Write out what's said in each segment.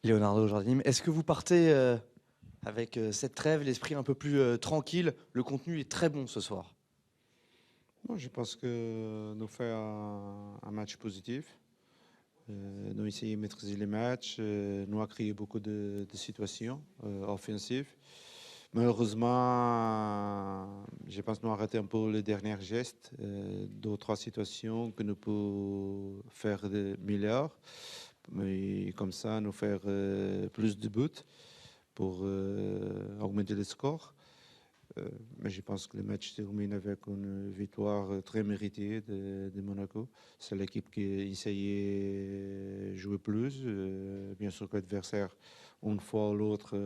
Leonardo Jardim, est-ce que vous partez avec cette trêve, l'esprit un peu plus tranquille? Le contenu est très bon ce soir. Non, je pense que nous fait un match positif. Nous essayons de maîtriser les matchs. Nous avons créé beaucoup de situations offensives. Malheureusement, je pense que nous avons raté un peu les derniers gestes. Deux ou trois situations que nous pouvons faire de meilleures. Mais comme ça, nous faire plus de buts pour augmenter le score. Mais je pense que le match se termine avec une victoire très méritée de Monaco. C'est l'équipe qui essayait de jouer plus. Bien sûr que l'adversaire, une fois ou l'autre,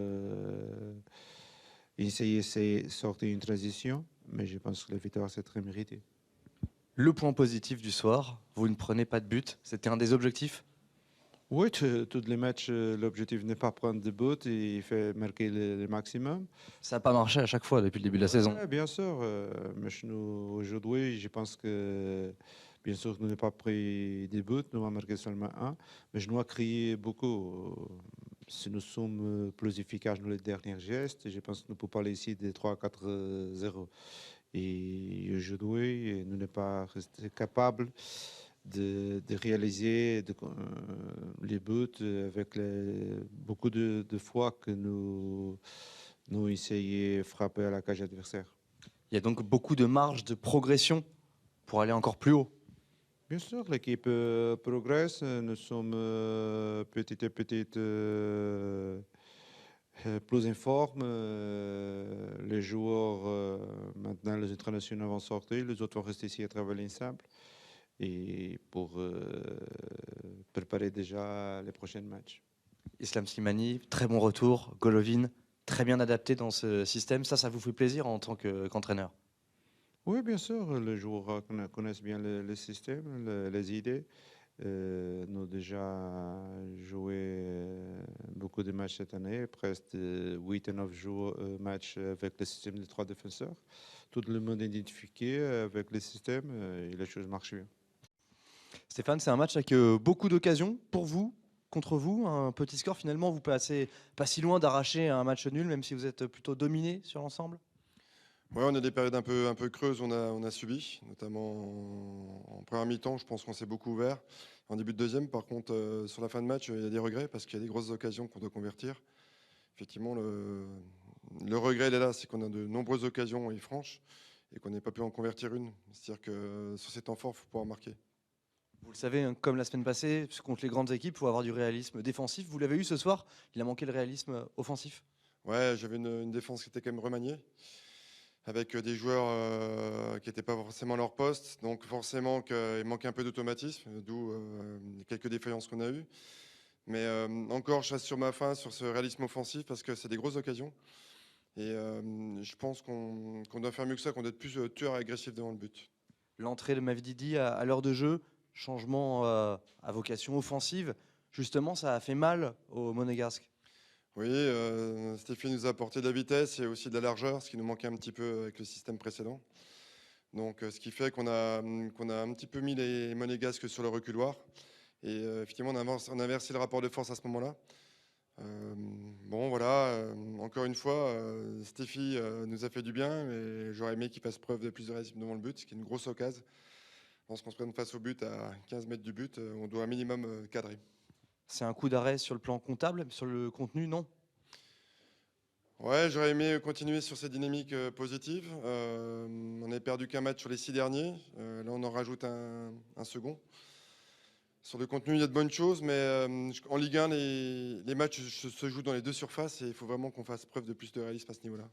essayait de sortir une transition. Mais je pense que la victoire, c'est très mérité. Le point positif du soir, vous ne prenez pas de but. C'était un des objectifs. Oui, tous les matchs, l'objectif n'est pas prendre de but et faire marquer le maximum. Ça n'a pas marché à chaque fois depuis le début de la saison. Ouais, bien sûr. Mais chez nous, aujourd'hui, je pense que, bien sûr, nous n'avons pas pris des buts, nous avons marqué seulement un. Mais je nous ai crié beaucoup. Si nous sommes plus efficaces dans les derniers gestes, je pense que nous pouvons parler ici des 3-4-0. Et aujourd'hui, nous n'sommes pas restés capables de réaliser les buts avec beaucoup de fois que nous essayions de frapper à la cage adversaire. Il y a donc beaucoup de marge de progression pour aller encore plus haut. Bien sûr, l'équipe progresse. Nous sommes petit à petit plus en forme. Les joueurs, maintenant, les internationaux vont sortir. Les autres vont rester ici à travailler ensemble. Et pour préparer déjà les prochains matchs. Islam Slimani, très bon retour. Golovin, très bien adapté dans ce système. Ça vous fait plaisir en tant qu'entraîneur? Oui, bien sûr, les joueurs connaissent bien le système, les idées. Nous avons déjà joué beaucoup de matchs cette année, presque 8 à 9 matchs avec le système de trois défenseurs. Tout le monde est identifié avec le système et les choses marchent bien. Stéphane, c'est un match avec beaucoup d'occasions pour vous, contre vous. Un petit score, finalement, vous passez pas si loin d'arracher un match nul, même si vous êtes plutôt dominé sur l'ensemble. Ouais, on a des périodes un peu creuses, on a subi, notamment en première mi-temps, je pense qu'on s'est beaucoup ouvert. En début de deuxième, par contre, sur la fin de match, il y a des regrets parce qu'il y a des grosses occasions qu'on doit convertir. Effectivement, le regret, il est là, c'est qu'on a de nombreuses occasions et franches et qu'on n'ait pas pu en convertir une. C'est-à-dire que sur ces temps forts, il faut pouvoir marquer. Vous le savez, hein, comme la semaine passée, contre les grandes équipes, il faut avoir du réalisme défensif. Vous l'avez eu ce soir, il a manqué le réalisme offensif. Ouais, j'avais une défense qui était quand même remaniée, avec des joueurs qui n'étaient pas forcément à leur poste. Donc forcément qu'il manquait un peu d'automatisme, d'où quelques défaillances qu'on a eues. Mais encore, je reste sur ma faim, sur ce réalisme offensif, parce que c'est des grosses occasions. Et je pense qu'on doit faire mieux que ça, qu'on doit être plus tueur et agressif devant le but. L'entrée de Mavididi à l'heure de jeu, changement à vocation offensive, justement, ça a fait mal aux Monégasques. Oui, Stéphie nous a apporté de la vitesse et aussi de la largeur, ce qui nous manquait un petit peu avec le système précédent. Donc, ce qui fait qu'on a un petit peu mis les Monégasques sur le reculoir. Et effectivement, on a inversé le rapport de force à ce moment-là. Bon, voilà, encore une fois, Stéphie nous a fait du bien, mais j'aurais aimé qu'il fasse preuve de plus de réalisme devant le but, ce qui est une grosse occasion. Lorsqu'on se prenne face au but à 15 mètres du but, on doit un minimum cadrer. C'est un coup d'arrêt sur le plan comptable, sur le contenu, non? Ouais, j'aurais aimé continuer sur cette dynamique positive. On n'avait perdu qu'un match sur les 6 derniers. Là, on en rajoute un second. Sur le contenu, il y a de bonnes choses, mais en Ligue 1, les matchs se jouent dans les deux surfaces et il faut vraiment qu'on fasse preuve de plus de réalisme à ce niveau-là.